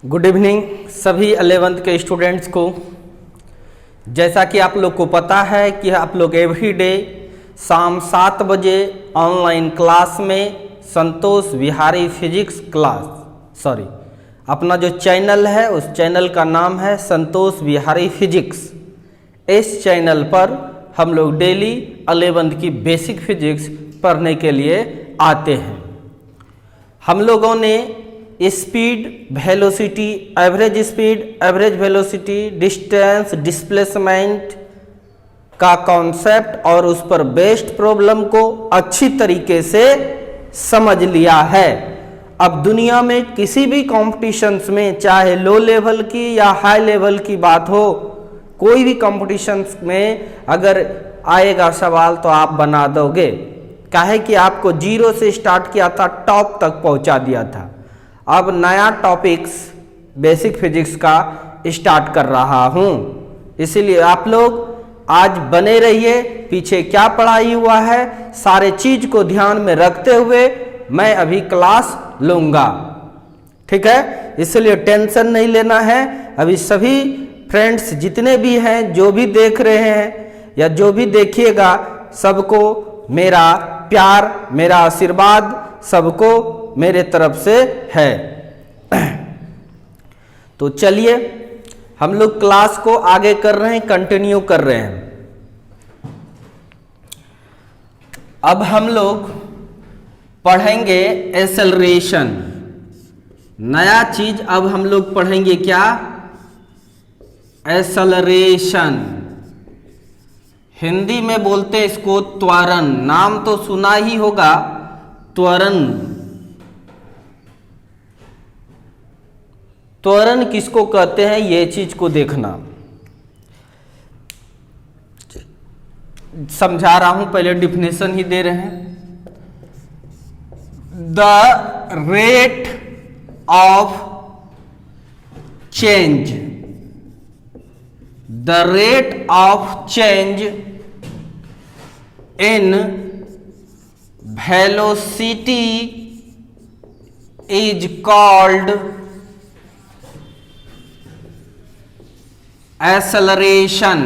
Good evening सभी 11th के students को। जैसा कि आप लोग को पता है कि आप लोग एवरी डे शाम 7 बजे ऑनलाइन क्लास में संतोष विहारी फिजिक्स क्लास अपना जो चैनल है उस चैनल का नाम है संतोष विहारी फिजिक्स। इस चैनल पर हम लोग डेली 11th की बेसिक फिजिक्स पढ़ने के लिए आते हैं। हम लोगों ने speed, velocity, average velocity, distance, displacement का कॉन्सेप्ट और उस पर बेस्ड प्रॉब्लम को अच्छी तरीके से समझ लिया है। अब दुनिया में किसी भी कॉम्पिटिशन्स में, चाहे लो लेवल की या हाई लेवल की बात हो, कोई भी कॉम्पिटिशन्स में अगर आएगा सवाल तो आप बना दोगे। काहे कि आपको जीरो से स्टार्ट किया था, टॉप तक पहुंचा दिया था। अब नया टॉपिक्स बेसिक फिजिक्स का स्टार्ट कर रहा हूं, इसीलिए आप लोग आज बने रहिए। पीछे क्या पढ़ाई हुआ है सारे चीज को ध्यान में रखते हुए मैं अभी क्लास लूंगा, ठीक है। इसलिए टेंशन नहीं लेना है। अभी सभी फ्रेंड्स जितने भी हैं, जो भी देख रहे हैं या जो भी देखिएगा, सबको मेरा प्यार, मेरा आशीर्वाद सबको मेरे तरफ से है। तो चलिए हम लोग क्लास को आगे कर रहे हैं, कंटिन्यू कर रहे हैं। अब हम लोग पढ़ेंगे एक्सेलरेशन, नया चीज अब हम लोग पढ़ेंगे। क्या? एक्सेलरेशन। हिंदी में बोलते हैं इसको त्वरण। नाम तो सुना ही होगा, त्वरण। त्वरण किसको कहते हैं ये चीज को देखना। समझा रहा हूं, पहले डिफिनेशन ही दे रहे हैं। The rate of change, the rate of change in velocity is called acceleration.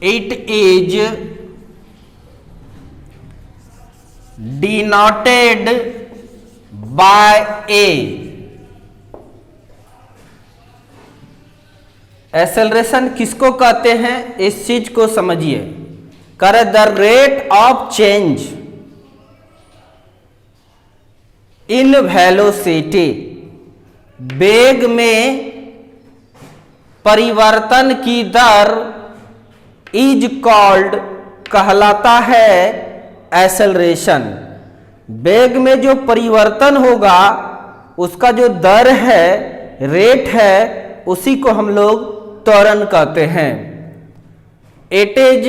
It is denoted by A. Acceleration किसको कहते हैं इस चीज को समझिए। करे the rate of change in velocity, वेग में परिवर्तन की दर इज कॉल्ड, कहलाता है एक्सेलरेशन। वेग में जो परिवर्तन होगा उसका जो दर है, रेट है, उसी को हम लोग त्वरण कहते हैं। इट इज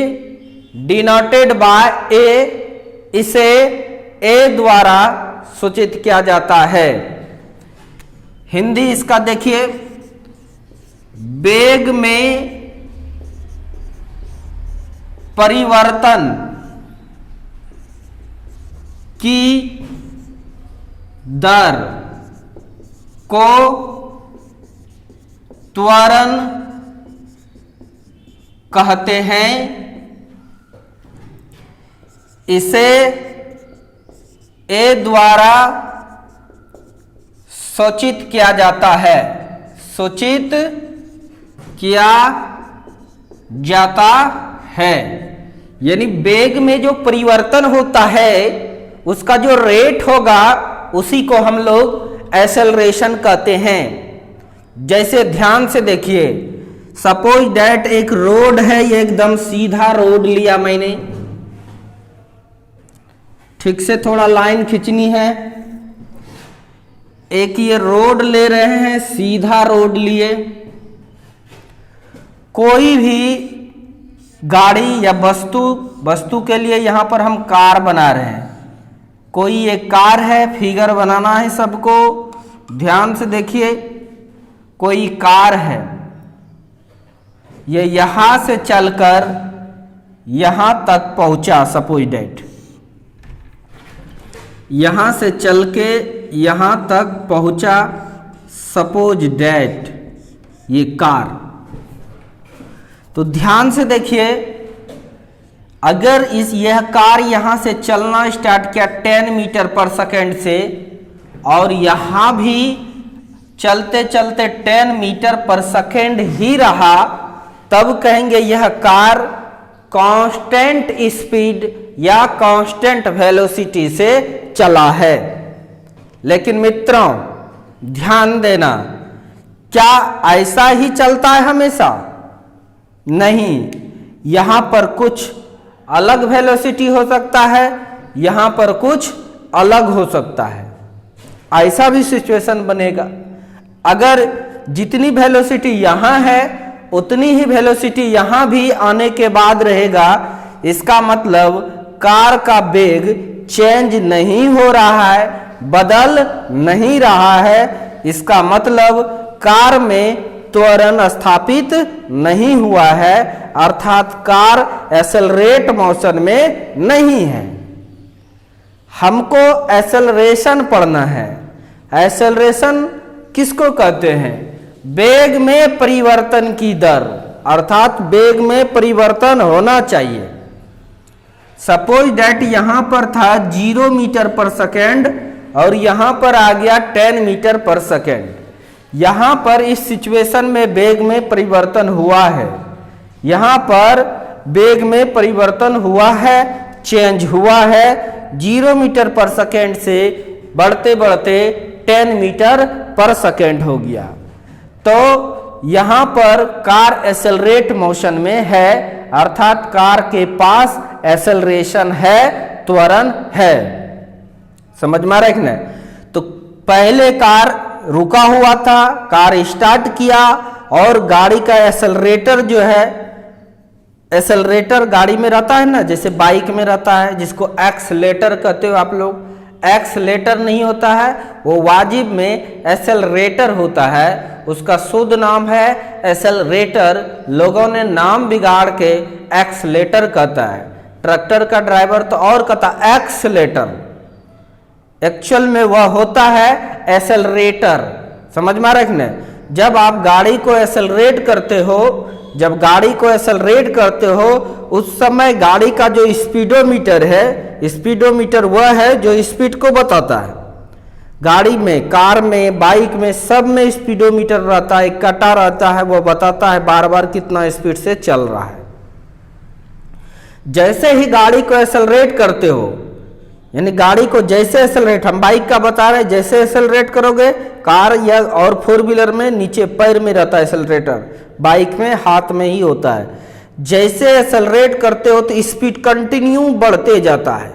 डिनोटेड बाय ए, इसे ए द्वारा सूचित किया जाता है। हिंदी इसका देखिए, वेग में परिवर्तन की दर को त्वरण कहते हैं। इसे ए द्वारा सूचित किया जाता है, सूचित किया जाता है। यानी वेग में जो परिवर्तन होता है उसका जो रेट होगा उसी को हम लोग एक्सेलरेशन कहते हैं। जैसे ध्यान से देखिए, सपोज दैट एक रोड है, ये एकदम सीधा रोड लिया मैंने, ठीक से थोड़ा लाइन खींचनी है। एक ये रोड ले रहे हैं, सीधा रोड लिए। कोई भी गाड़ी या वस्तु के लिए यहां पर हम कार बना रहे हैं। कोई एक कार है, फिगर बनाना है सबको, ध्यान से देखिए। कोई कार है, ये यहां से चलकर यहां तक पहुंचा। सपोज दैट यहां से चल के यहाँ तक पहुँचा, सपोज डैट ये कार। तो ध्यान से देखिए, अगर यह कार यहाँ से चलना स्टार्ट किया 10 मीटर पर सेकेंड से, और यहाँ भी चलते चलते 10 मीटर पर सेकेंड ही रहा, तब कहेंगे यह कार कांस्टेंट स्पीड या कांस्टेंट वेलोसिटी से चला है। लेकिन मित्रों ध्यान देना, क्या ऐसा ही चलता है हमेशा? नहीं, यहां पर कुछ अलग वेलोसिटी हो सकता है, यहां पर कुछ अलग हो सकता है। ऐसा भी सिचुएशन बनेगा, अगर जितनी वेलोसिटी यहां है उतनी ही वेलोसिटी यहां भी आने के बाद रहेगा, इसका मतलब कार का वेग चेंज नहीं हो रहा है, बदल नहीं रहा है। इसका मतलब कार में त्वरण स्थापित नहीं हुआ है, अर्थात कार एक्सेलरेट मोशन में नहीं है। हमको एक्सेलरेशन पढ़ना है। एक्सेलरेशन किसको कहते हैं? वेग में परिवर्तन की दर, अर्थात वेग में परिवर्तन होना चाहिए। सपोज दैट यहां पर था 0 मीटर पर सेकेंड और यहां पर आ गया 10 मीटर पर सेकेंड। यहां पर इस सिचुएशन में वेग में परिवर्तन हुआ है, यहां पर वेग में परिवर्तन हुआ है, चेंज हुआ है। 0 मीटर पर सेकेंड से बढ़ते बढ़ते 10 मीटर पर सेकेंड हो गया। तो यहां पर कार एक्सेलरेट मोशन में है, अर्थात कार के पास एक्सेलरेशन है, त्वरण है। समझ में आ रहा है कि नहीं? तो पहले कार रुका हुआ था, कार स्टार्ट किया और गाड़ी का एक्सेलरेटर जो है, एक्सेलरेटर गाड़ी में रहता है ना, जैसे बाइक में रहता है, जिसको एक्सलेटर कहते हो आप लोग। एक्सलेटर नहीं होता है, वो वाजिब में एक्सेलरेटर होता है, उसका शुद्ध नाम है एक्सेलरेटर। लोगों ने नाम बिगाड़ के एक्सलेटर कहता है। ट्रैक्टर का ड्राइवर तो और कहता एक्सलेटर, एक्चुअल में वह होता है एक्सेलरेटर। समझ में आ रहा है कि नहीं? जब आप गाड़ी को एक्सेलरेट करते हो, जब गाड़ी को एक्सेलरेट करते हो, उस समय गाड़ी का जो स्पीडोमीटर है, स्पीडोमीटर वह है जो स्पीड को बताता है। गाड़ी में, कार में, बाइक में, सब में स्पीडोमीटर रहता है, एक कटा रहता है, वो बताता है बार बार कितना स्पीड से चल रहा है। जैसे ही गाड़ी को एक्सेलरेट करते हो, यानी गाड़ी को जैसे एक्सेलरेट, हम बाइक का बता रहे हैं, जैसे एक्सेलरेट करोगे, कार या और 4 व्हीलर में नीचे पैर में रहता है एक्सेलरेटर, बाइक में हाथ में ही होता है। जैसे एक्सेलरेट करते हो तो स्पीड कंटिन्यू बढ़ते जाता है।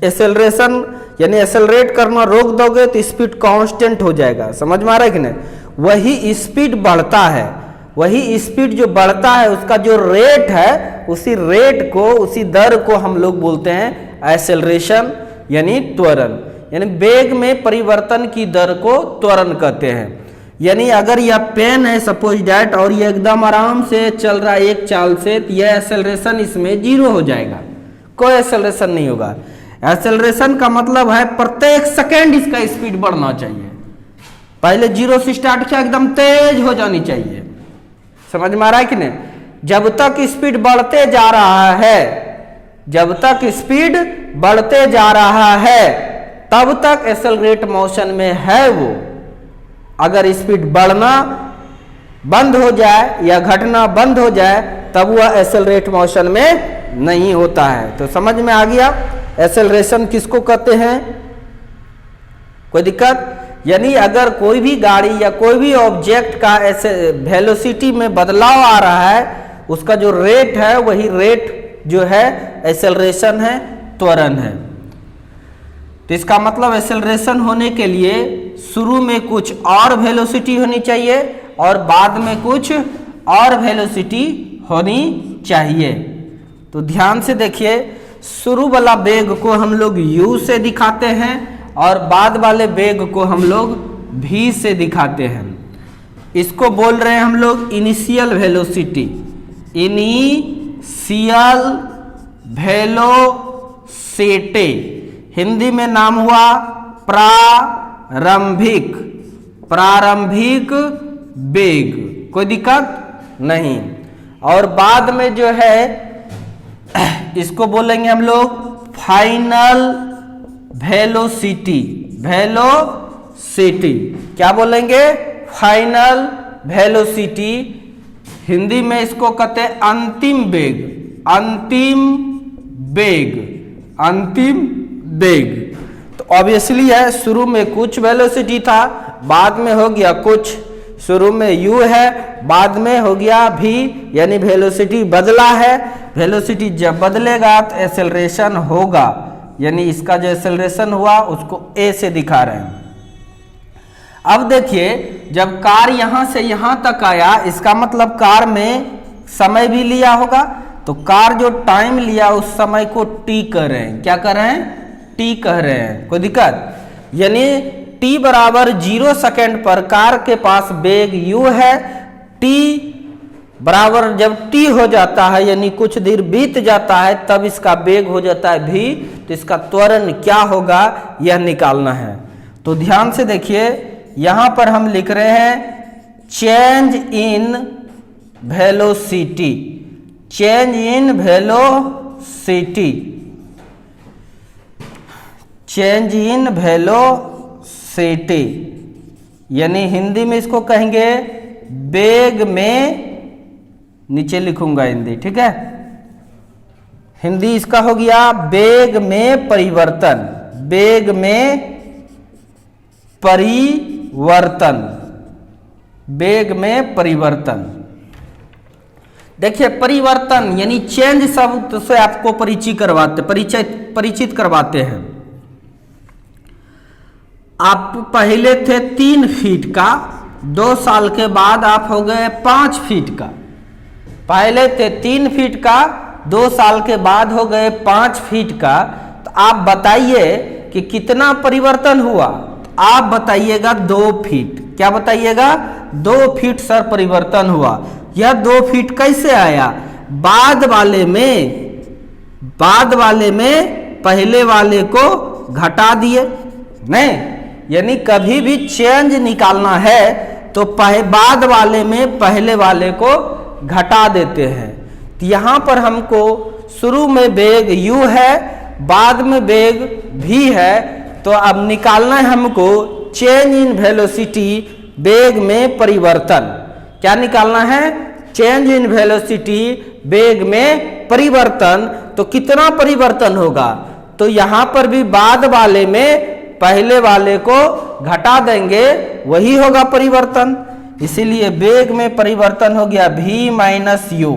एक्सेलरेशन यानी एक्सेलरेट करना रोक दोगे तो स्पीड कांस्टेंट हो जाएगा। समझ में आ रहा है कि नहीं? वही स्पीड बढ़ता है, वही स्पीड जो बढ़ता है उसका जो रेट है, उसी रेट को, उसी दर को हम लोग बोलते हैं एक्सेलरेशन यानी त्वरण। यानी वेग में परिवर्तन की दर को त्वरण कहते हैं। यानी अगर यह पेन है सपोज डैट और ये एकदम आराम से चल रहा है एक चाल से, तो यह एक्सेलरेशन इसमें 0 हो जाएगा, कोई एक्सेलरेशन नहीं होगा। एक्सेलरेशन का मतलब है प्रत्येक सेकेंड इसका स्पीड बढ़ना चाहिए। पहले 0 से स्टार्ट किया, एकदम तेज हो जानी चाहिए। समझ में आ रहा है कि नहीं? जब तक स्पीड बढ़ते जा रहा है, जब तक स्पीड बढ़ते जा रहा है, तब तक एक्सेलरेट मोशन में है वो। अगर स्पीड बढ़ना बंद हो जाए या घटना बंद हो जाए, तब वह एक्सेलरेट मोशन में नहीं होता है। तो समझ में आ गया एक्सेलरेशन किसको कहते हैं? कोई दिक्कत? यानी अगर कोई भी गाड़ी या कोई भी ऑब्जेक्ट का ऐसे वेलोसिटी में बदलाव आ रहा है, उसका जो रेट है वही रेट जो है एक्सेलरेशन है, त्वरण है। तो इसका मतलब एक्सेलरेशन होने के लिए शुरू में कुछ और वेलोसिटी होनी चाहिए और बाद में कुछ और वेलोसिटी होनी चाहिए। तो ध्यान से देखिए, शुरू वाला वेग को हम लोग u से दिखाते हैं और बाद वाले वेग को हम लोग v से दिखाते हैं। इसको बोल रहे हैं हम लोग initial velocity. Initial velocity Hindi में नाम हुआ प्रारंभिक वेग, कोई दिक्कत नहीं। और बाद में जो है इसको बोलेंगे हम लोग फाइनल वेलोसिटी। क्या बोलेंगे? Final velocity. हिंदी में इसको कहते हैं अंतिम वेग। तो ऑब्वियसली है, शुरू में कुछ वेलोसिटी था, बाद में हो गया कुछ। शुरू में u है, बाद में हो गया v, यानी वेलोसिटी बदला है। वेलोसिटी जब बदलेगा तो एक्सेलरेशन होगा, यानी इसका जो एक्सेलरेशन हुआ उसको a से दिखा रहे हैं। अब देखिए, जब कार यहां से यहां तक आया, इसका मतलब कार में समय भी लिया होगा। तो कार जो टाइम लिया उस समय को t कह रहे हैं। क्या कह रहे हैं? t कह रहे हैं। कोई दिक्कत? यानी t बराबर 0 सेकेंड पर कार के पास वेग u है। t बराबर जब t हो जाता है, यानी कुछ देर बीत जाता है, तब इसका वेग हो जाता है v। तो इसका त्वरण क्या होगा यह निकालना है। तो ध्यान से देखिए, यहां पर हम लिख रहे हैं change in velocity. Change in velocity, यानी हिंदी में इसको कहेंगे वेग में, नीचे लिखूंगा हिंदी, ठीक है। हिंदी इसका हो गया वेग में परिवर्तन। देखिए, परिवर्तन यानी चेंज शब्द से आपको परिचित करवाते हैं। आप पहले थे 3 फीट का, 2 साल के बाद आप हो गए 5 फीट का। पहले थे 3 फीट का, 2 साल के बाद हो गए 5 फीट का। तो आप बताइए कि कितना परिवर्तन हुआ? तो आप बताइएगा 2 फीट। क्या बताइएगा? 2 फीट सर परिवर्तन हुआ। यह 2 फीट कैसे आया? बाद वाले में पहले वाले को घटा दिए। नहीं, यानी कभी भी चेंज निकालना है तो बाद वाले में पहले वाले को घटा देते हैं। तो यहां पर हमको शुरू में वेग u है, बाद में वेग v है। तो अब निकालना है हमको चेंज इन वेलोसिटी, वेग में परिवर्तन। क्या निकालना है? चेंज इन वेलोसिटी, वेग में परिवर्तन। तो कितना परिवर्तन होगा? तो यहां पर भी बाद वाले में पहले वाले को घटा देंगे, वही होगा परिवर्तन। इसीलिए वेग में परिवर्तन हो गया v माइनस u।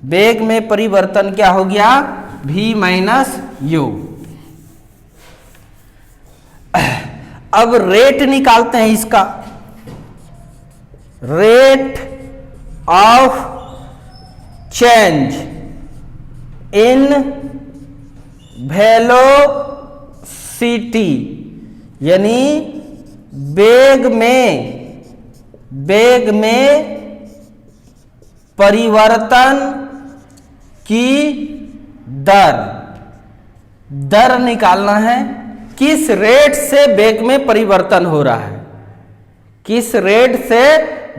वेग में परिवर्तन क्या हो गया? v minus u। अब रेट निकालते हैं इसका। Rate of change in velocity, यानी वेग में परिवर्तन की दर निकालना है। किस रेट से वेग में परिवर्तन हो रहा है? किस रेट से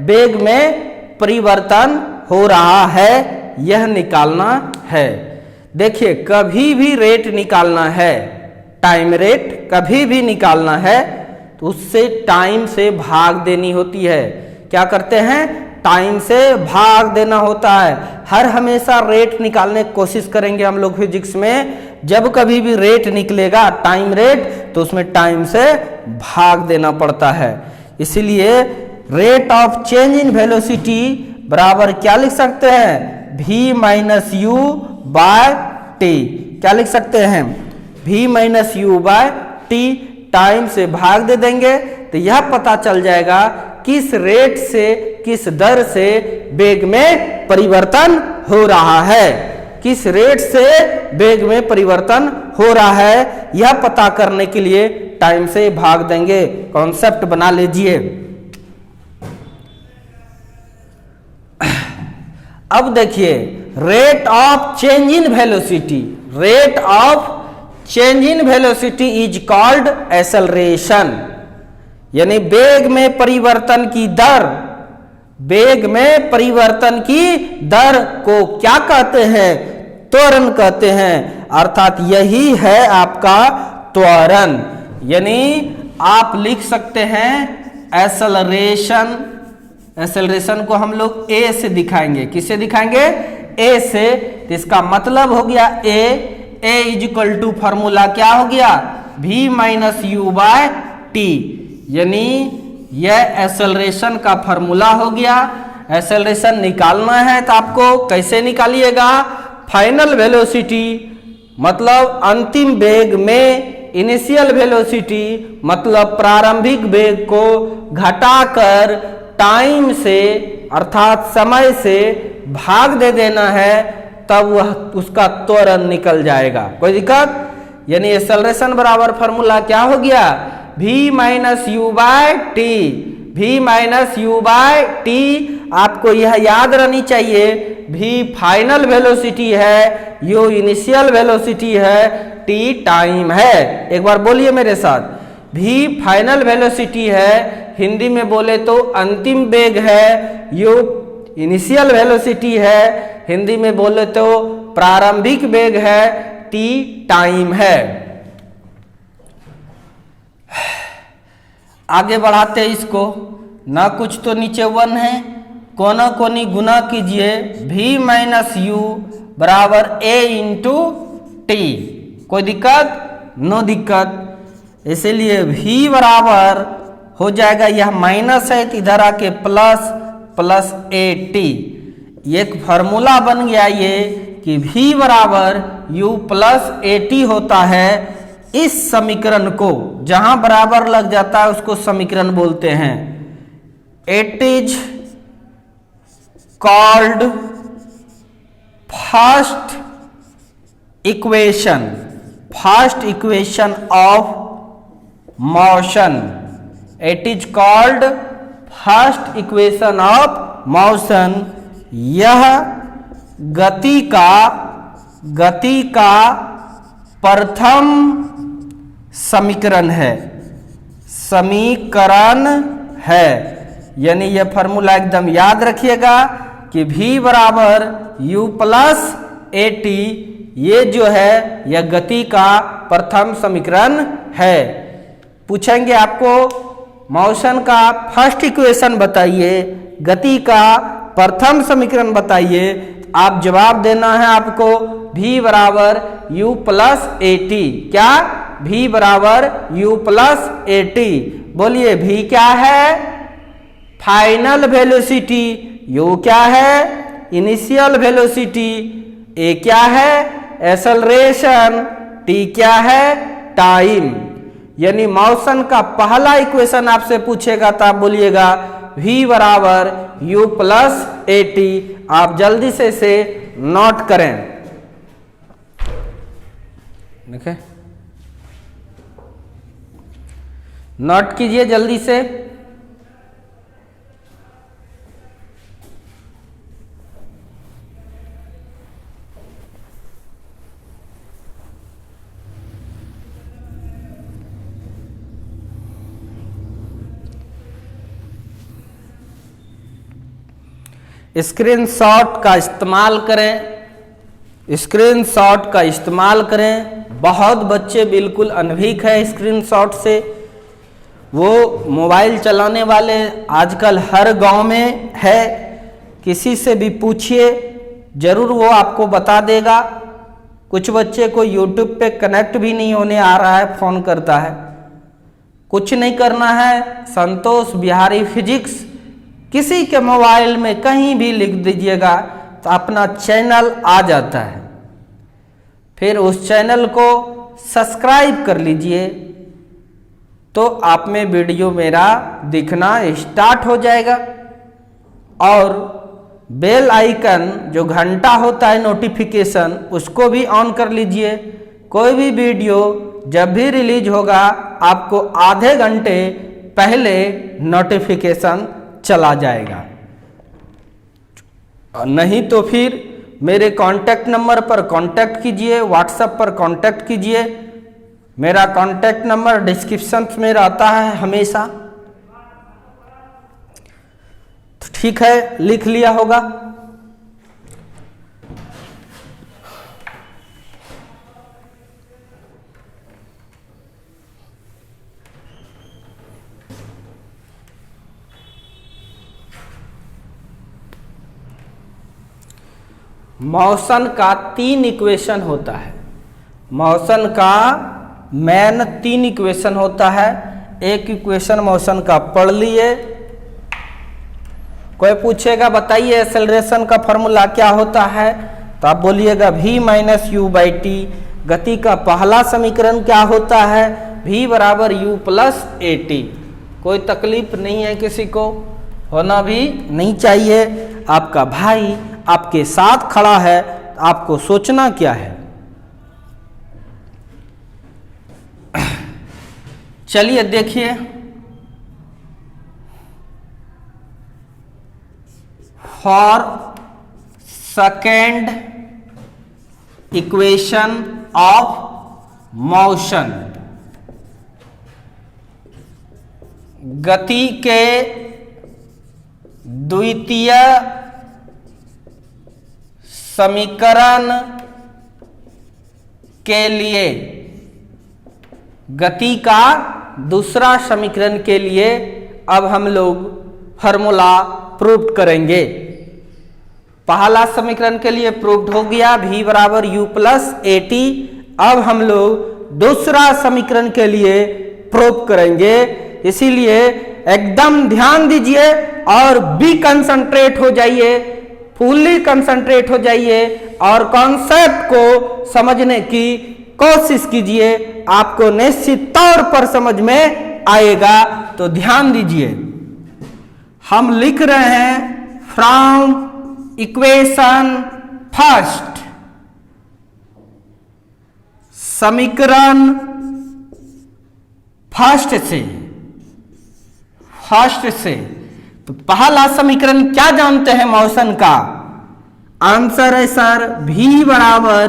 वेग में परिवर्तन हो रहा है, यह निकालना है। देखिए, कभी भी रेट निकालना है, टाइम रेट कभी भी निकालना है तो उससे टाइम से भाग देनी होती है। क्या करते हैं? टाइम से भाग देना होता है। हर हमेशा रेट निकालने की कोशिश करेंगे हम लोग फिजिक्स में। जब कभी भी रेट निकलेगा, टाइम रेट, तो उसमें टाइम से भाग देना पड़ता है। इसलिए rate of change in velocity बराबर क्या लिख सकते हैं? v minus u by t. क्या लिख सकते हैं? v minus u by t. Time से भाग दे देंगे तो यह पता चल जाएगा किस रेट से, किस दर से वेग में परिवर्तन हो रहा है। किस रेट से वेग में परिवर्तन हो रहा है, यह पता करने के लिए टाइम से भाग देंगे। कॉन्सेप्ट बना लीजिए। अब देखिए, rate of change in velocity, rate of change in velocity is called acceleration, यानी वेग में परिवर्तन की दर, वेग में परिवर्तन की दर को क्या कहते हैं? त्वरण कहते हैं। अर्थात यही है आपका त्वरण। यानी आप लिख सकते हैं एक्सेलरेशन, एक्सेलरेशन को हम लोग ए से दिखाएंगे। किससे दिखाएंगे? ए से। तो इसका मतलब हो गया a is equal to formula क्या हो गया? v minus u by t. यानी यह एक्सेलरेशन का फॉर्मूला हो गया। एक्सेलरेशन निकालना है तो आपको कैसे निकालिएगा? फाइनल वेलोसिटी मतलब अंतिम वेग में इनिशियल वेलोसिटी मतलब प्रारंभिक वेग को घटाकर टाइम से अर्थात समय से भाग दे देना है, तब वह उसका त्वरण निकल जाएगा। कोई दिक्कत? यानी एक्सेलरेशन बराबर फॉर्मूला क्या हो गया? v minus u by t. v minus u by t आपको यह याद रहनी चाहिए। v फाइनल वेलोसिटी है, u इनिशियल वेलोसिटी है, t टाइम है। एक बार बोलिए मेरे साथ, v फाइनल वेलोसिटी है, हिंदी में बोले तो अंतिम वेग है, u इनिशियल वेलोसिटी है, हिंदी में बोले तो प्रारंभिक वेग है, t टाइम है। आगे बढ़ाते हैं इसको। ना कुछ तो नीचे 1 है, कोना कोनी गुना कीजिए, v माइनस यू बराबर a इंटू टी। कोई दिक्कत? नो दिक्कत। इसीलिए v बराबर हो जाएगा, यह माइनस है तो इधर आके प्लस प्लस ए टी। एक फॉर्मूला बन गया ये कि v बराबर u प्लस ए टी होता है। इस समीकरण को जहां बराबर लग जाता है उसको समीकरण बोलते हैं। It is called first equation, first equation of motion. It is called first equation of motion. यह गति का प्रथम समीकरण है, समीकरण है। यानी यह फॉर्मूला एकदम याद रखिएगा कि v बराबर u प्लस ए टी, ये जो है यह गति का प्रथम समीकरण है। पूछेंगे आपको मोशन का फर्स्ट इक्वेशन बताइए, गति का प्रथम समीकरण बताइए, आप जवाब देना है आपको v बराबर u प्लस ए टी। क्या? v बराबर u प्लस ए टी। बोलिए v क्या है? Final velocity. u क्या है? Initial velocity. a क्या है? एक्सेलरेशन। t क्या है? टाइम। यानी मोशन का पहला इक्वेशन आपसे पूछेगा तो आप बोलिएगा v बराबर u प्लस ए टी। आप जल्दी से इसे नोट करें। देखें, नोट कीजिए जल्दी से। स्क्रीनशॉट का इस्तेमाल करें, स्क्रीनशॉट का इस्तेमाल करें। बहुत बच्चे बिल्कुल अनभिज्ञ है स्क्रीनशॉट से। वो मोबाइल चलाने वाले आजकल हर गांव में है, किसी से भी पूछिए जरूर वो आपको बता देगा। कुछ बच्चे को यूट्यूब पे कनेक्ट भी नहीं होने आ रहा है, फ़ोन करता है। कुछ नहीं करना है, संतोष बिहारी फिजिक्स किसी के मोबाइल में कहीं भी लिख दीजिएगा तो अपना चैनल आ जाता है। फिर उस चैनल को सब्सक्राइब कर लीजिए तो आप में वीडियो मेरा दिखना स्टार्ट हो जाएगा। और बेल आइकन जो घंटा होता है नोटिफिकेशन, उसको भी ऑन कर लीजिए। कोई भी वीडियो जब भी रिलीज होगा आपको आधे घंटे पहले नोटिफिकेशन चला जाएगा। नहीं तो फिर मेरे कांटेक्ट नंबर पर कांटेक्ट कीजिए, व्हाट्सएप पर कांटेक्ट कीजिए, मेरा कॉन्टैक्ट नंबर डिस्क्रिप्शन में रहता है हमेशा। तो ठीक है, लिख लिया होगा। मोशन का 3 इक्वेशन होता है। मोशन का मेन 3 इक्वेशन होता है। एक इक्वेशन मोशन का पढ़ लिए। कोई पूछेगा बताइए एक्सेलरेशन का फॉर्मूला क्या होता है, तो आप बोलिएगा v minus you by T. गति का पहला समीकरण क्या होता है, v बराबर u प्लस ए टी। कोई तकलीफ नहीं है, किसी को होना भी नहीं चाहिए। आपका भाई आपके साथ खड़ा है, आपको सोचना क्या है। चलिए देखिए, for second equation of motion, गति के द्वितीय समीकरण के लिए, गति का दूसरा समीकरण के लिए अब हम लोग फॉर्मूला प्रूव करेंगे। पहला समीकरण के लिए प्रूव्ड हो गया, v बराबर u प्लस ए टी। अब हम लोग दूसरा समीकरण के लिए प्रूव करेंगे। इसीलिए एकदम ध्यान दीजिए और बी कंसंट्रेट हो जाइए, फुल्ली कंसंट्रेट हो जाइए और कॉन्सेप्ट को समझने की कोशिश कीजिए। आपको निश्चित तौर पर समझ में आएगा। तो ध्यान दीजिए, हम लिख रहे हैं फ्रॉम इक्वेशन फर्स्ट, समीकरण फर्स्ट से। तो पहला समीकरण क्या जानते हैं मोशन का? आंसर है सर v बराबर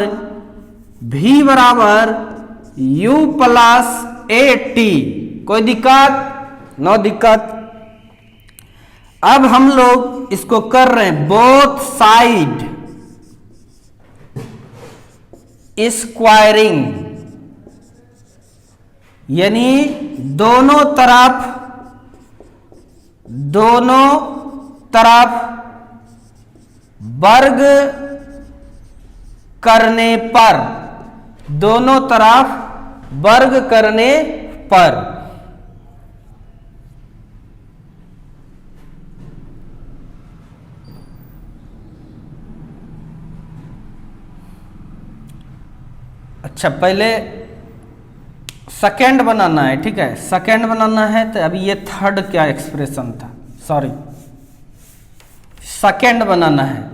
u प्लस ए टी। कोई दिक्कत? नो दिक्कत। अब हम लोग इसको कर रहे हैं बोथ साइड स्क्वायरिंग, यानी दोनों तरफ वर्ग करने पर, दोनों तरफ वर्ग करने पर अच्छा, पहले सेकेंड बनाना है। ठीक है, सेकेंड बनाना है। तो अभी ये थर्ड क्या एक्सप्रेशन था, सॉरी, सेकेंड बनाना है।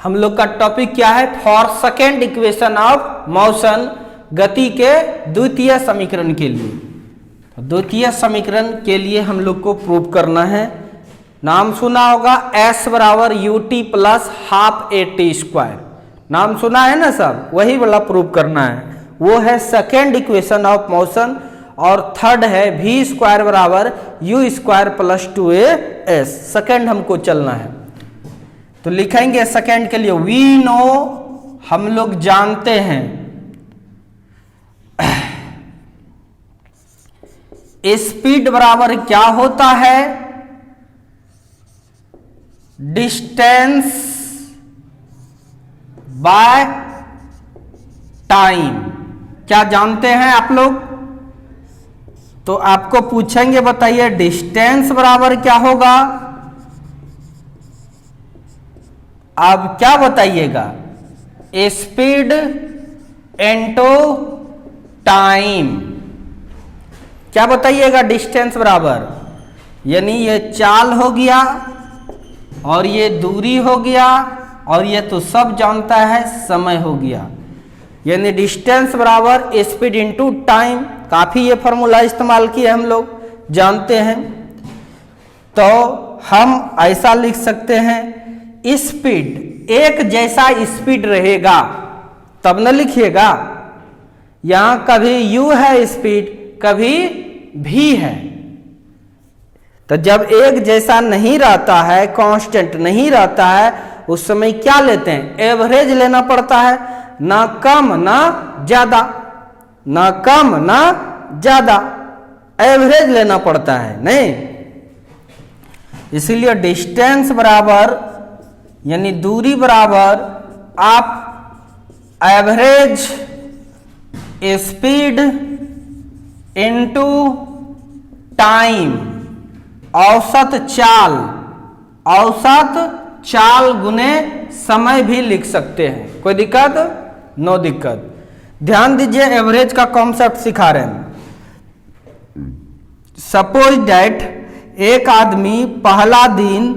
हम लोग का टॉपिक क्या है? For second equation of motion, गति के द्वितीय समीकरण के लिए। द्वितीय समीकरण के लिए हम लोग को प्रूव करना है। नाम सुना होगा s बराबर U T plus half A T square. नाम सुना है ना सब? वही वाला प्रूव करना है। वो है सेकेंड इक्वेशन ऑफ मोशन। और थर्ड है v स्क्वायर बराबर you square plus 2as। Second हमको चलना है, तो लिखेंगे सेकेंड के लिए वी नो, हम लोग जानते हैं, स्पीड बराबर क्या होता है? Distance by time. क्या जानते हैं आप लोग? तो आपको पूछेंगे, बताइए डिस्टेंस बराबर क्या होगा? आप क्या बताइएगा? Speed into time. क्या बताइएगा? डिस्टेंस बराबर, यानी ये चाल हो गया और ये दूरी हो गया और ये तो सब जानता है समय हो गया, यानी डिस्टेंस बराबर स्पीड इनटू टाइम। काफी ये फॉर्मूला इस्तेमाल किए हम लोग, जानते हैं। तो हम ऐसा लिख सकते हैं, स्पीड एक जैसा स्पीड रहेगा तब न लिखिएगा। यहां कभी u है स्पीड, कभी v है। तो जब एक जैसा नहीं रहता है, कांस्टेंट नहीं रहता है, उस समय क्या लेते हैं? एवरेज लेना पड़ता है, ना कम ना ज्यादा, ना कम ना ज्यादा, एवरेज लेना पड़ता है। नहीं, इसीलिए डिस्टेंस बराबर यानी दूरी बराबर आप एवरेज स्पीड इनटू टाइम, औसत चाल, औसत चाल गुने समय भी लिख सकते हैं। कोई दिक्कत? नो दिक्कत। ध्यान दीजिए, एवरेज का कॉन्सेप्ट सिखा रहे हैं। सपोज दैट एक आदमी पहला दिन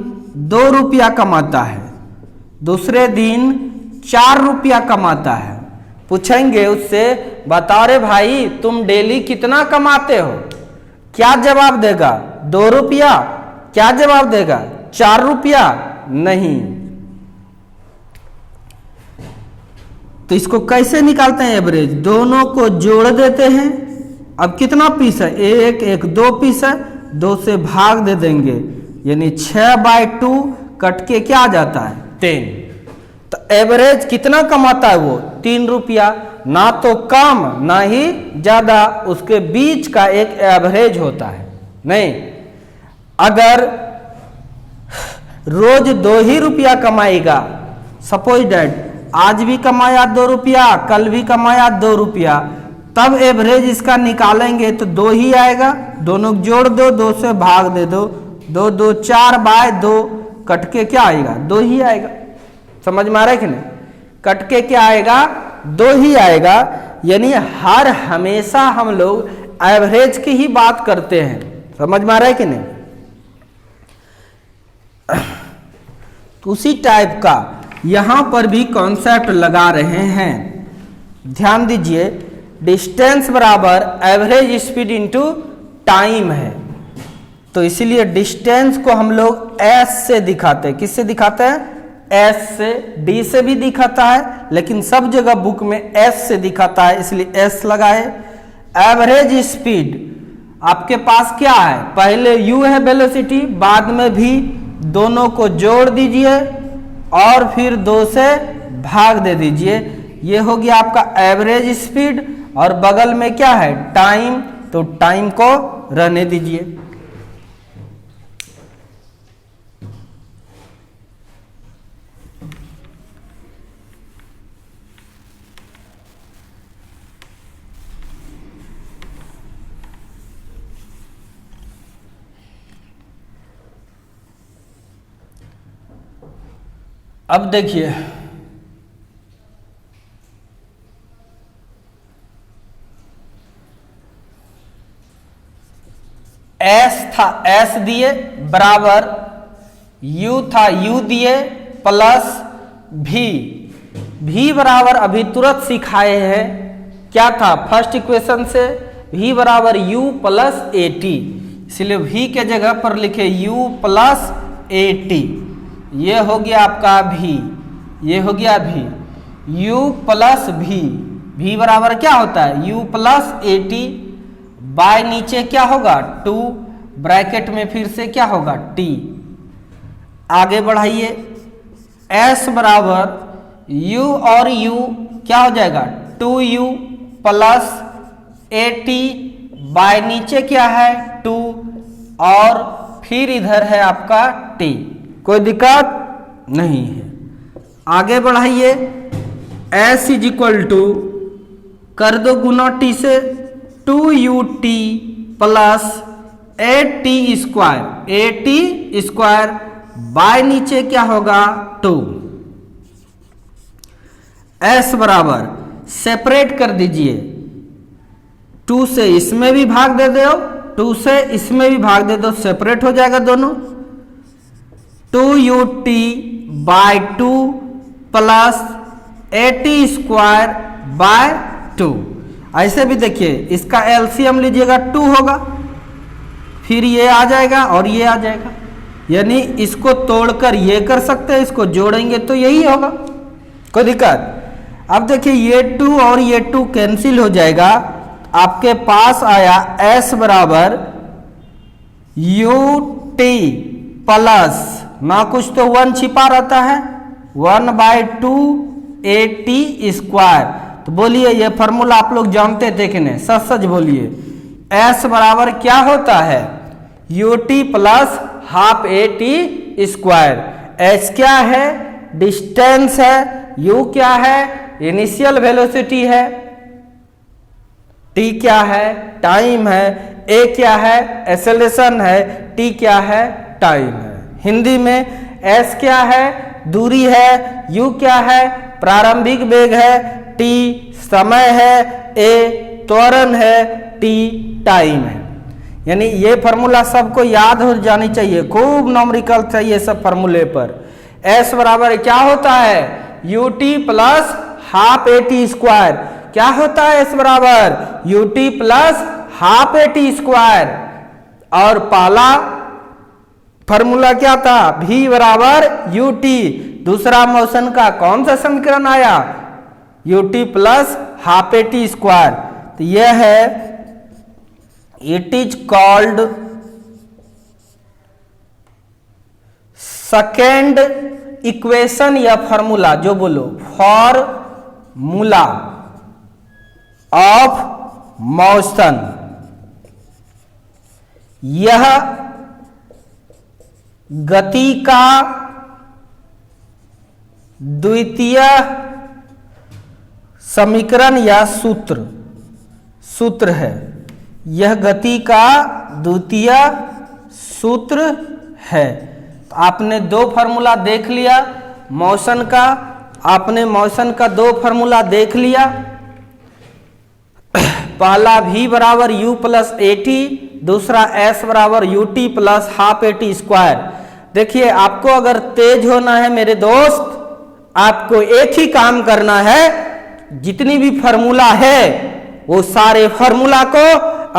2 रुपया कमाता है, दूसरे दिन 4 रुपया कमाता है। पूछेंगे उससे, बता रे भाई तुम डेली कितना कमाते हो? क्या जवाब देगा? 2 रुपया। क्या जवाब देगा? 4 रुपया? नहीं। तो इसको कैसे निकालते हैं एवरेज? दोनों को जोड़ देते हैं। अब कितना पीस है? एक एक 2 पीस है, 2 से भाग दे देंगे, यानी 6/2 कट के क्या आ जाता है? 10। तो एवरेज कितना कमाता है वो? 3 रुपया। ना तो कम ना ही ज्यादा, उसके बीच का एक एवरेज होता है। नहीं, अगर रोज 2 ही रुपया कमाएगा, सपोज दैट आज भी कमाया 2 रुपया, कल भी कमाया 2 रुपया, तब एवरेज इसका निकालेंगे तो 2 ही आएगा। दोनों जोड़ दो, 2 से भाग दे दो, 2 2 4/2 कट के क्या आएगा? 2 ही आएगा। समझ में आ रहा है कि नहीं? कट के क्या आएगा? 2 ही आएगा। यानी हर हमेशा हम लोग एवरेज की ही बात करते हैं। समझ में आ रहा है कि नहीं? तो उसी टाइप का यहां पर भी कॉन्सेप्ट लगा रहे हैं। ध्यान दीजिए, डिस्टेंस बराबर एवरेज स्पीड इनटू टाइम है। तो इसीलिए डिस्टेंस को हम लोग s से दिखाते हैं। किससे दिखाते हैं? s से। d से भी दिखाता है, लेकिन सब जगह बुक में s से दिखाता है, इसलिए s लगाए। एवरेज स्पीड आपके पास क्या है? पहले u है वेलोसिटी, बाद में v, दोनों को जोड़ दीजिए और फिर 2 से भाग दे दीजिए। ये हो गया आपका एवरेज स्पीड, और बगल में क्या है? टाइम। तो टाइम को रहने दीजिए। अब देखिए, s था, s दिए बराबर u था, u दिए प्लस v बराबर अभी तुरंत सिखाए हैं। क्या था? फर्स्ट इक्वेशन से v बराबर u प्लस at, इसलिए v के जगह पर लिखे u प्लस at। ये हो गया आपका v, ये हो गया v, u प्लस v बराबर क्या होता है? u plus at। बाय नीचे क्या होगा? 2, ब्रैकेट में फिर से क्या होगा? t। आगे बढ़ाइए, s बराबर u और u क्या हो जाएगा? 2u प्लस at, बाय नीचे क्या है? 2, और फिर इधर है आपका t। कोई दिक्कत नहीं है। आगे बढ़ाइए, s इज इक्वल टू कर दो गुना t से, 2ut plus 8t square, 8t square, bye नीचे क्या होगा? 2। s बराबर सेपरेट कर दीजिए, 2 से इसमें भी भाग दे दो, 2 से इसमें भी भाग दे दो, सेपरेट हो जाएगा दोनों। 2ut bye 2 plus 8t square by 2। ऐसे भी देखिए, इसका एलसीएम लीजिएगा 2 होगा, फिर ये आ जाएगा और ये आ जाएगा, यानी इसको तोड़कर ये कर सकते हैं, इसको जोड़ेंगे तो यही होगा। कोई दिक्कत? अब देखिए ये 2 और ये 2 कैंसिल हो जाएगा, आपके पास आया s बराबर यू टी प्लस, ना कुछ तो 1 छिपा रहता है, 1/2 AT स्क्वायर। तो बोलिए ये फॉर्मूला आप लोग जानते थे कि नहीं, सच सच बोलिए। s बराबर क्या होता है, U T plus half AT square. h क्या है, डिस्टेंस है, u क्या है, इनिशियल वेलोसिटी है, t क्या है, टाइम है, a क्या है, एक्सेलरेशन है, t क्या है, टाइम है। हिंदी में s क्या है, दूरी है, u क्या है, प्रारंभिक वेग है, t समय है, a त्वरण है, t टाइम है। यानी ये फार्मूला सबको याद हो जानी चाहिए, खूब न्यूमेरिकल चाहिए सब फार्मूले पर। s बराबर क्या होता है, U T plus half AT square. क्या होता है s बराबर, U T plus half AT square. और पहला फार्मूला क्या था, v बराबर यू टी। दूसरा मोशन का कौन सा समीकरण आया, U T plus half AT square. तो यह है, it is called second equation या फॉर्मूला, जो बोलो फॉर्मूला ऑफ मोशन। यह गति का द्वितीय समीकरण या सूत्र है। यह गति का द्वितीय सूत्र है। तो आपने दो फार्मूला देख लिया मोशन का, आपने मोशन का दो फार्मूला देख लिया। पहला v बराबर u प्लस AT, दूसरा s बराबर U T plus half AT square. देखिए आपको अगर तेज होना है मेरे दोस्त, आपको एक ही काम करना है, जितनी भी फार्मूला है वो सारे फार्मूला को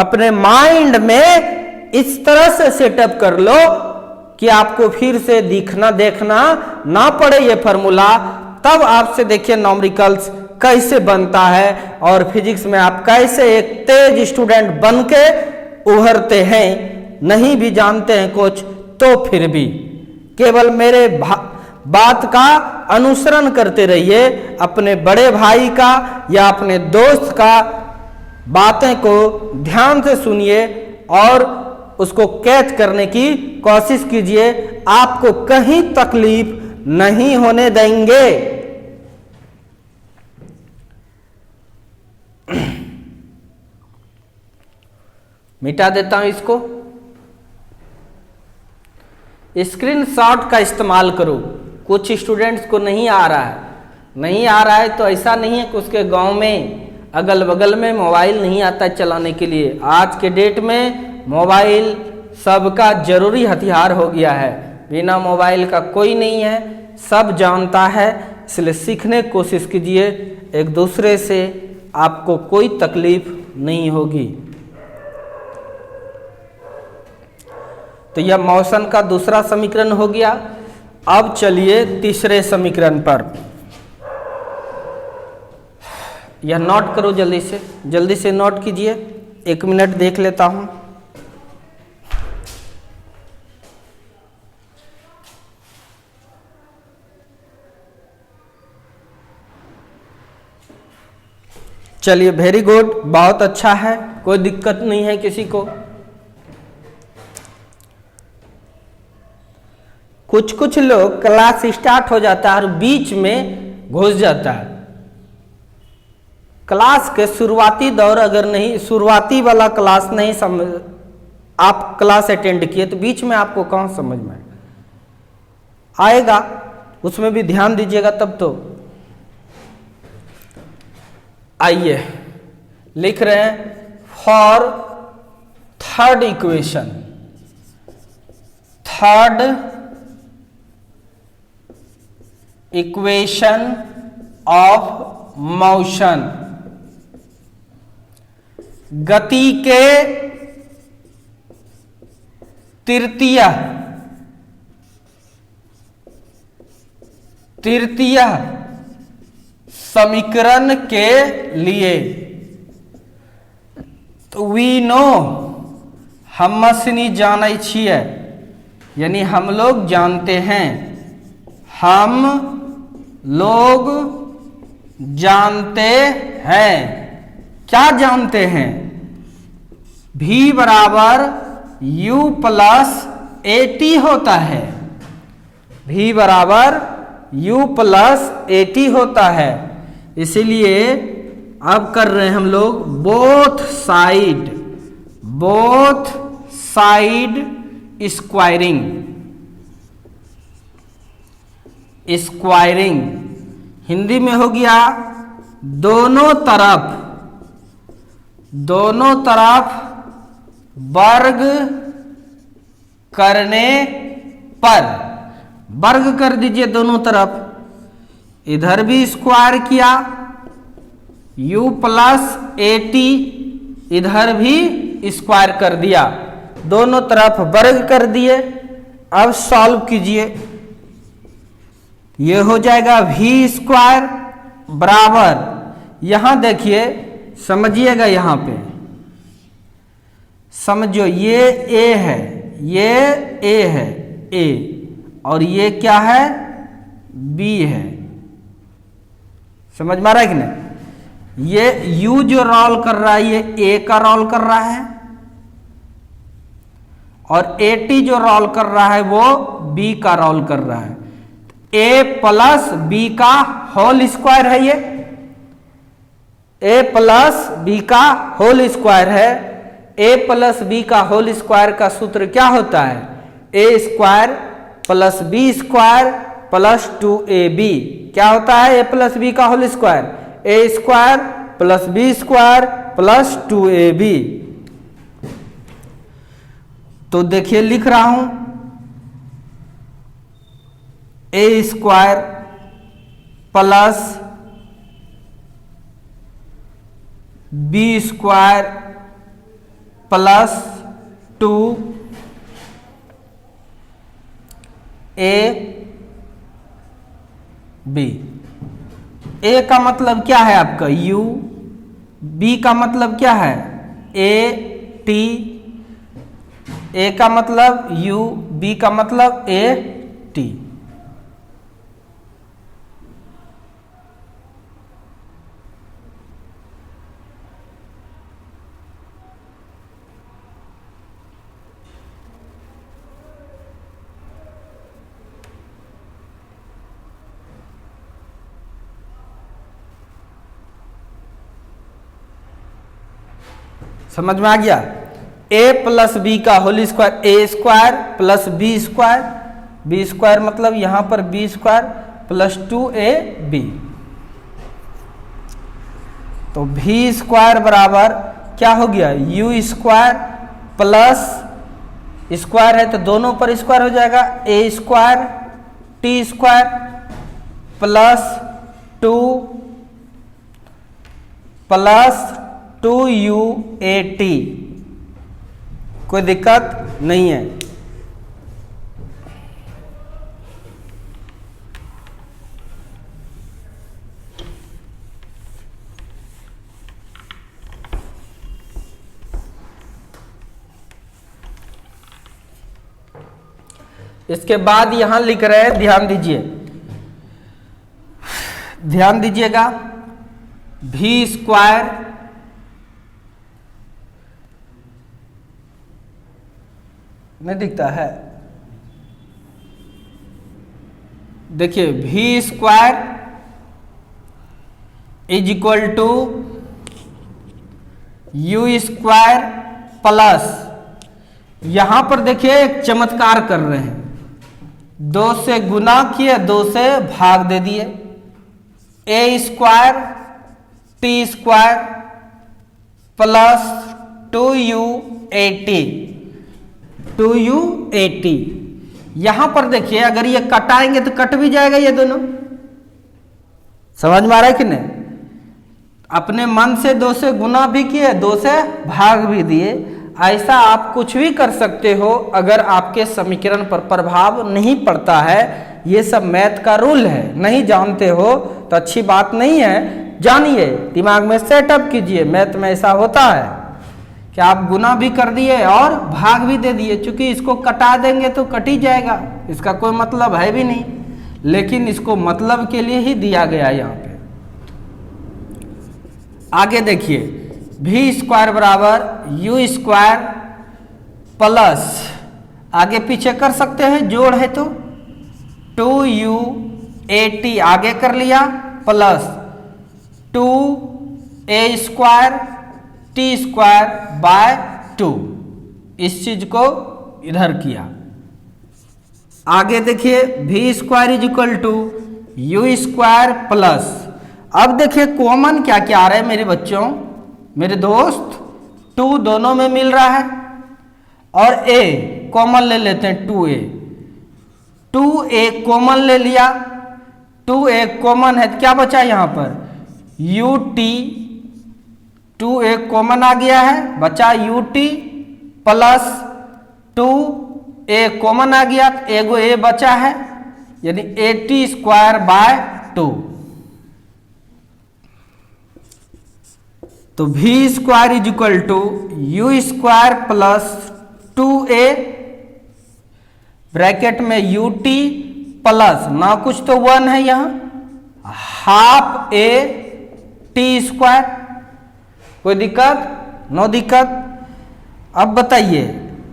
अपने माइंड में इस तरह से सेटअप कर लो कि आपको फिर से देखना ना पड़े ये फार्मूला। तब आपसे देखिए न्यूमेरिकल्स कैसे बनता है और फिजिक्स में आप कैसे एक तेज स्टूडेंट बन के उभरते हैं। नहीं भी जानते हैं कुछ तो फिर भी केवल मेरे बात का अनुसरण करते रहिए, अपने बड़े भाई का या अपने दोस्त का बातें को ध्यान से सुनिए और उसको कैच करने की कोशिश कीजिए। आपको कहीं तकलीफ नहीं होने देंगे। मिटा देता हूं इसको। स्क्रीनशॉट का इस्तेमाल करो। कुछ स्टूडेंट्स को नहीं आ रहा है तो ऐसा नहीं है कि उसके गांव में अगल बगल में मोबाइल नहीं आता चलाने के लिए। आज के डेट में मोबाइल सबका जरूरी हथियार हो गया है, बिना मोबाइल का कोई नहीं है, सब जानता है। इसलिए सीखने की कोशिश कीजिए, एक दूसरे से आपको कोई तकलीफ नहीं होगी। तो यह मोशन का दूसरा समीकरण हो गया। अब चलिए तीसरे समीकरण पर। यह नोट करो, जल्दी से नोट कीजिए। 1 मिनट देख लेता हूं। चलिए, वेरी गुड, बहुत अच्छा है, कोई दिक्कत नहीं है किसी को। कुछ लोग क्लास स्टार्ट हो जाता है और बीच में घुस जाता है। क्लास के शुरुआती दौर अगर नहीं, शुरुआती वाला क्लास नहीं समझ, आप क्लास अटेंड किए तो बीच में आपको कौन समझ में आएगा, उसमें भी ध्यान दीजिएगा तब तो। आइए लिख रहे हैं for third equation, third equation of motion, गति के तृतीय समीकरण के लिए। तो वी नो, हम सनी जानै छियै, यानी हम लोग जानते हैं, हम लोग जानते हैं। क्या जानते हैं? v बराबर u प्लस AT होता है। v बराबर u प्लस AT होता है। इसीलिए अब कर रहे हैं हम लोग बोथ साइड स्क्वायरिंग हिंदी में हो गया दोनों तरफ वर्ग करने पर। वर्ग कर दीजिए दोनों तरफ, इधर भी स्क्वायर किया u प्लस AT, इधर भी स्क्वायर कर दिया, दोनों तरफ वर्ग कर दिए। अब सॉल्व कीजिए, ये हो जाएगा v स्क्वायर बराबर, यहां देखिए समझिएगा, यहां पे समझो, ये a है, ये a है, a, और ये क्या है, b है। समझ में आ रहा है कि नहीं? ये u जो रोल कर रहा है ये a का रोल कर रहा है, और AT जो रोल कर रहा है वो b का रोल कर रहा है। a प्लस b का होल स्क्वायर है, ये a प्लस b का होल स्क्वायर है। a प्लस b का होल स्क्वायर का सूत्र क्या होता है? a square plus b square plus 2ab। क्या होता है a प्लस b का whole square? a square plus b square plus 2ab। तो देखिए लिख रहा हूं, a square plus b square plus 2ab। a का मतलब क्या है आपका u, b का मतलब क्या है AT, a का मतलब u, b का मतलब AT। समझ में आ गया? a प्लस बी का whole square, a square plus b square, b square मतलब यहां पर b स्क्वायर प्लस 2ab। तो v स्क्वायर बराबर क्या हो गया, u स्क्वायर प्लस स्क्वायर है तो दोनों पर स्क्वायर हो जाएगा, a square t square plus 2uat। कोई दिक्कत नहीं है। इसके बाद यहां लिख रहे हैं, ध्यान दीजिएगा, v स्क्वायर नहीं दिखता है, देखिए v square is equal to u square plus, यहां पर देखिए एक चमत्कार कर रहे हैं, 2 से गुना किए 2 से भाग दे दिए, a square t square plus 2uat। यहां पर देखिए अगर ये कटाएंगे तो कट भी जाएगा ये दोनों। समझ में आ रहा है कि नहीं? अपने मन से 2 से गुना भी किए, 2 से भाग भी दिए। ऐसा आप कुछ भी कर सकते हो, अगर आपके समीकरण पर प्रभाव नहीं पड़ता है। ये सब मैथ का रूल है, नहीं जानते हो तो अच्छी बात नहीं है। जानिए, दिमाग में सेटअप कीजिए। मैथ में ऐसा होता है कि आप गुना भी कर दिए और भाग भी दे दिए, क्योंकि इसको कटा देंगे तो कट ही जाएगा, इसका कोई मतलब है भी नहीं, लेकिन इसको मतलब के लिए ही दिया गया है यहाँ पे। आगे देखिए, भी स्क्वायर बराबर यू स्क्वायर प्लस, आगे पीछे कर सकते हैं, जोड़ है तो 2u आगे कर लिया plus 2a square t square by 2, इस चीज को इधर किया। आगे देखिए, भी square is equal to u square plus, अब देखिए कॉमन क्या क्या आ रहा है मेरे बच्चों, मेरे दोस्त, 2 दोनों में मिल रहा है और a कॉमन ले लेते हैं, 2a कॉमन ले लिया, 2a कॉमन है, क्या बचा यहाँ पर ut, 2a कॉमन आ गया है, बचा ut प्लस 2a कॉमन आ गया, एगो a बचा है, यानी at स्क्वायर बाय 2। तो v square is equal to u square plus 2a bracket में ut प्लस ना कुछ तो 1 है यहां, हाफ a टी स्क्वायर, कोई दिक्कत? नो दिक्कत। अब बताइए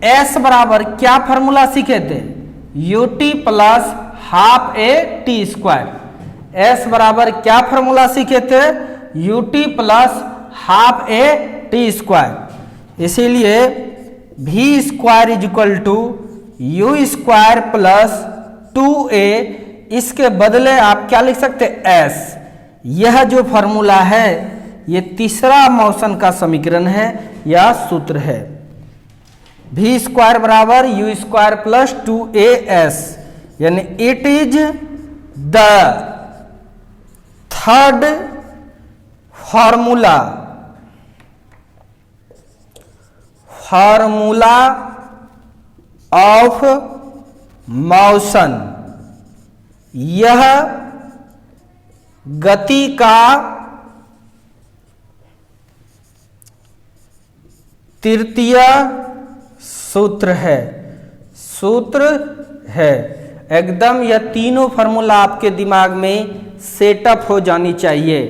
s बराबर क्या फॉर्मूला सीखे थे, ut plus half a t square. s बराबर क्या फॉर्मूला सीखे थे, ut plus half a t square, इसीलिए v square is equal to u square plus 2a, इसके बदले आप क्या लिख सकते s। यह जो फॉर्मूला है ये तीसरा मोशन का समीकरण है या सूत्र है। v स्क्वायर बराबर यू स्क्वायर प्लस 2as, यानी it is the third formula of motion, यह गति का तृतीय सूत्र है। एकदम यह तीनों फार्मूला आपके दिमाग में सेटअप हो जानी चाहिए,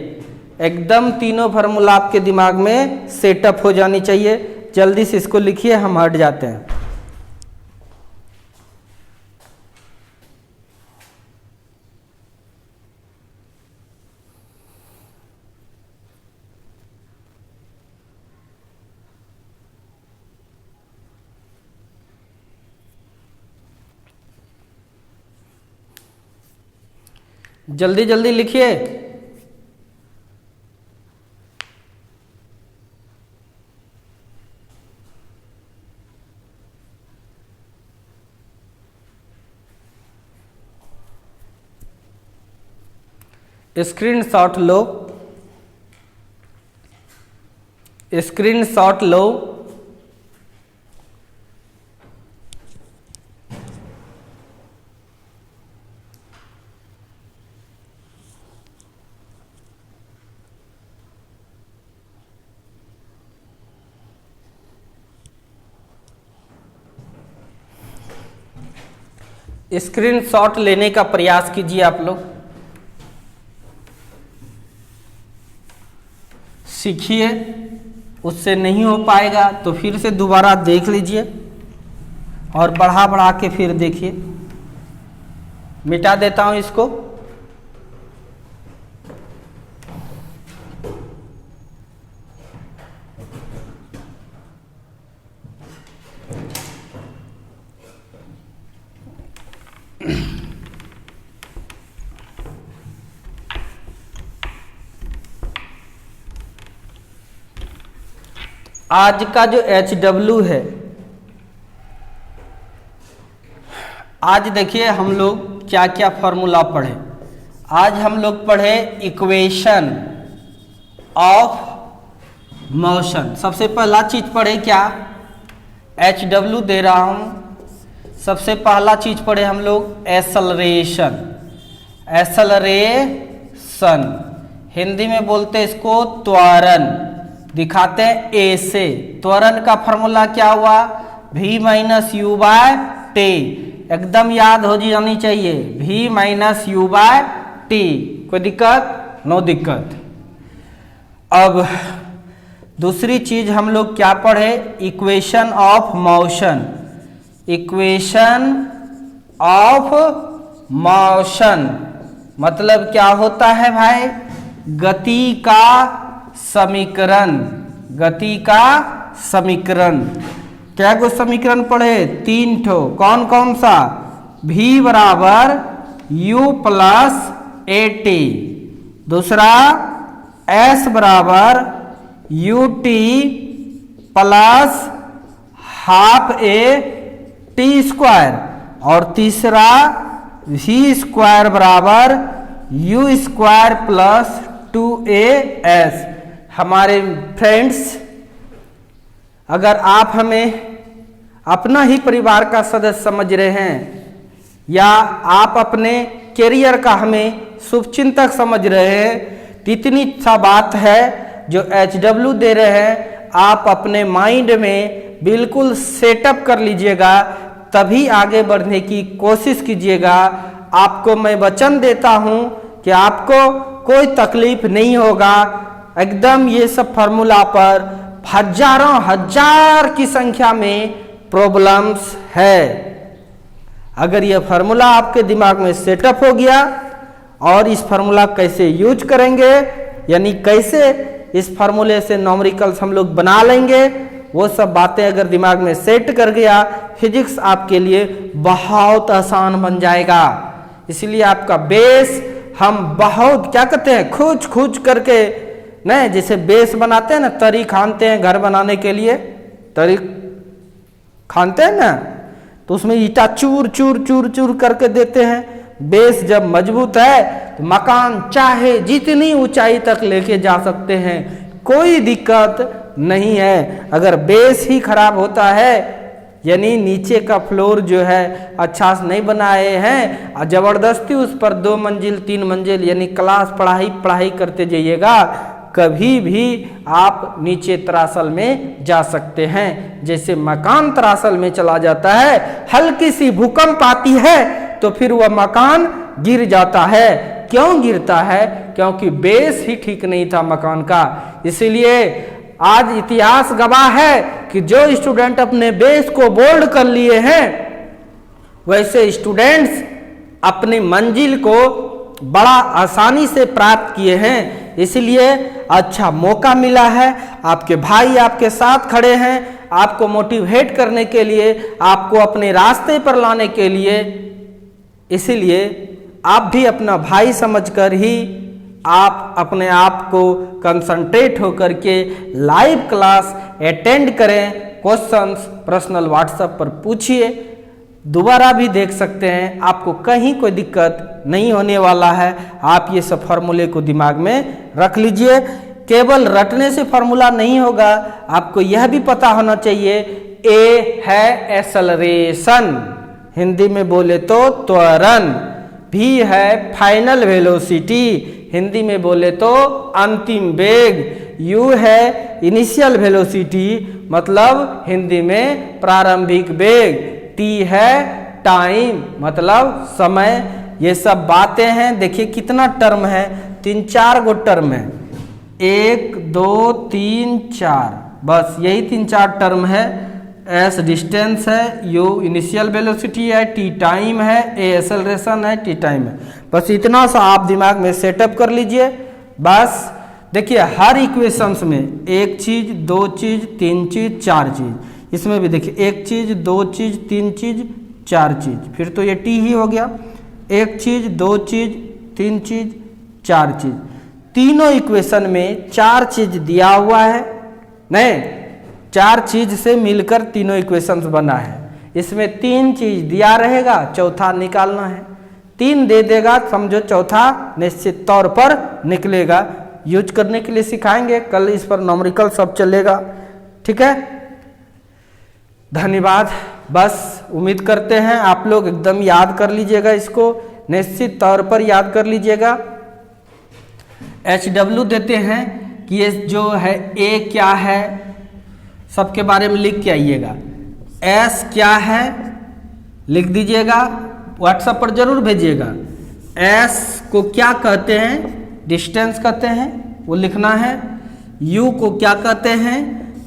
एकदम तीनों फार्मूला आपके दिमाग में सेटअप हो जानी चाहिए। जल्दी से इसको लिखिए, हम हट जाते हैं। जल्दी जल्दी लिखिए। स्क्रीनशॉट लो, स्क्रीनशॉट लो। स्क्रीनशॉट लेने का प्रयास कीजिए आप लोग, सीखिए। उससे नहीं हो पाएगा तो फिर से दोबारा देख लीजिए और बढ़ा बढ़ा के फिर देखिए। मिटा देता हूं इसको। आज का जो HW है, आज देखिए हम लोग क्या क्या फॉर्मूला पढ़े। आज हम लोग पढ़े इक्वेशन ऑफ मोशन। सबसे पहला चीज पढ़े क्या, HW दे रहा हूं। सबसे पहला चीज पढ़े हम लोग एक्सेलरेशन, एक्सेलरेशन। हिंदी में बोलते हैं इसको त्वरण। दिखाते हैं ए से। त्वरण का फॉर्मूला क्या हुआ? v minus u by t. एकदम याद हो जानी चाहिए, v minus u by t. कोई दिक्कत? नो दिक्कत। अब दूसरी चीज हम लोग क्या पढ़े? Equation of motion. Equation of motion मतलब क्या होता है भाई? गति का समीकरण। गति का समीकरण। क्या को समीकरण पढ़े? 3 ठो। कौन कौन सा? v बराबर u प्लस ए टी। दूसरा s बराबर U T plus half A T square. और तीसरा v स्क्वायर बराबर यू स्क्वायर प्लस 2as। हमारे फ्रेंड्स, अगर आप हमें अपना ही परिवार का सदस्य समझ रहे हैं या आप अपने कैरियर का हमें शुभचिंतक समझ रहे हैं, तो इतनी सा बात है जो HW दे रहे हैं, आप अपने माइंड में बिल्कुल सेटअप कर लीजिएगा, तभी आगे बढ़ने की कोशिश कीजिएगा। आपको मैं वचन देता हूं कि आपको कोई तकलीफ नहीं होगा। एकदम ये सब फार्मूला पर हजारों हजार की संख्या में प्रॉब्लम्स है। अगर यह फार्मूला आपके दिमाग में सेटअप हो गया और इस फार्मूला कैसे यूज करेंगे, यानी कैसे इस फार्मूले से न्यूमेरिकल्स हम लोग बना लेंगे, वो सब बातें अगर दिमाग में सेट कर गया, फिजिक्स आपके लिए बहुत आसान बन जाएगा। इसलिए आपका बेस हम बहुत क्या कहते हैं, खोज खोज करके नहीं, जैसे बेस बनाते हैं ना, तरी खानते हैं घर बनाने के लिए, तरी खानते हैं ना, तो उसमें ईटा चूर चूर चूर चूर करके देते हैं। बेस जब मजबूत है तो मकान चाहे जितनी ऊंचाई तक लेके जा सकते हैं, कोई दिक्कत नहीं है। अगर बेस ही खराब होता है, यानी नीचे का फ्लोर जो है अच्छा से नहीं बनाए हैं और जबरदस्ती उस पर 2 मंजिल 3 मंजिल यानी क्लास पढ़ाई करते जाइएगा, कभी भी आप नीचे तरासल में जा सकते हैं। जैसे मकान तरासल में चला जाता है, हल्की सी भूकंप आती है तो फिर वह मकान गिर जाता है। क्यों गिरता है? क्योंकि बेस ही ठीक नहीं था मकान का। इसीलिए आज इतिहास गवाह है कि जो स्टूडेंट अपने बेस को बोल्ड कर लिए हैं, वैसे स्टूडेंट्स अपनी मंजिल को बड़ा आसानी से प्राप्त किए हैं। इसलिए अच्छा मौका मिला है, आपके भाई आपके साथ खड़े हैं, आपको मोटिवेट करने के लिए, आपको अपने रास्ते पर लाने के लिए। इसीलिए आप भी अपना भाई समझकर ही आप अपने आप को कंसंट्रेट होकर के लाइव क्लास अटेंड करें। क्वेश्चंस पर्सनल व्हाट्सएप पर पूछिए, दोबारा भी देख सकते हैं, आपको कहीं कोई दिक्कत नहीं होने वाला है। आप ये सब फार्मूले को दिमाग में रख लीजिए। केवल रटने से फार्मूला नहीं होगा, आपको यह भी पता होना चाहिए ए है एक्सेलरेशन, हिंदी में बोले तो त्वरण, भी है फाइनल वेलोसिटी, हिंदी में बोले तो अंतिम वेग, यू है इनिशियल वेलोसिटी मतलब हिंदी में प्रारंभिक वेग, टी है टाइम मतलब समय। ये सब बातें हैं। देखिए कितना टर्म है, 3-4 गो टर्म है, 1 2 3 4, बस यही 3-4 टर्म है। एस डिस्टेंस है, यू इनिशियल वेलोसिटी है, टी टाइम है, ए एक्सेलरेशन है, टी टाइम है। बस इतना सा आप दिमाग में सेटअप कर लीजिए। बस देखिए हर इक्वेशंस में 1 चीज 2 चीज 3 चीज 4 चीज, इसमें भी देखिए 1 चीज 2 चीज 3 चीज 4 चीज, फिर तो ये टी ही हो गया। 1 चीज 2 चीज 3 चीज 4 चीज, तीनों इक्वेशन में 4 चीज दिया हुआ है, नहीं 4 चीज से मिलकर तीनों इक्वेशंस बना है। इसमें 3 चीज दिया रहेगा, चौथा निकालना है। 3 दे देगा, समझो चौथा निश्चित तौर पर निकलेगा। यूज करने के लिए सिखाएंगे, कल इस पर न्यूमेरिकल सब चलेगा। ठीक है, धन्यवाद। बस उम्मीद करते हैं आप लोग एकदम याद कर लीजिएगा, इसको निश्चित तौर पर याद कर लीजिएगा। HW देते हैं कि ये जो है A क्या है, सबके बारे में लिख के आइएगा। S क्या है लिख दीजिएगा, व्हाट्सएप पर जरूर भेजिएगा। S को क्या कहते हैं, डिस्टेंस कहते हैं, वो लिखना है। U को क्या कहते हैं,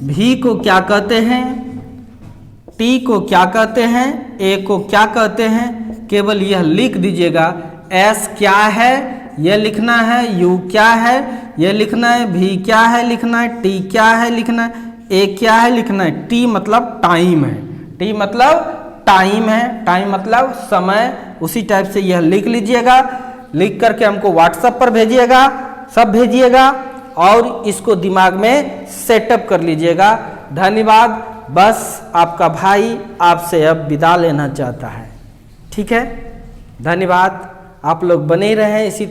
V को क्या कहते हैं, T को क्या कहते हैं, A को क्या कहते हैं, केवल यह लिख दीजिएगा। S क्या है यह लिखना है, U क्या है यह लिखना है, V क्या है लिखना है, T क्या है लिखना है, A क्या है लिखना है। T मतलब टाइम है, T मतलब टाइम है, टाइम मतलब समय, उसी टाइप से यह लिख लीजिएगा। लिख करके हमको व्हाट्सएप पर भेजिएगा, सब भेजिएगा और इसको दिमाग में सेटअप कर लीजिएगा। धन्यवाद। बस आपका भाई आपसे अब विदा लेना चाहता है, ठीक है। धन्यवाद। आप लोग बने रहें इसी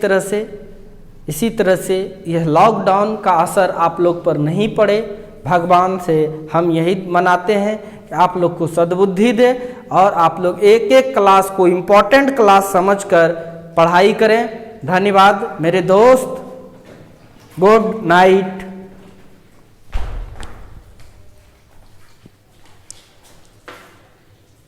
तरह से यह लॉकडाउन का असर आप लोग पर नहीं पड़े। भगवान से हम यही मनाते हैं कि आप लोग को सद्बुद्धि दे और आप लोग एक एक क्लास को इम्पोर्टेंट क्लास समझकर पढ़ाई करें। धन्यवाद मेरे दोस्त, गुड नाइट।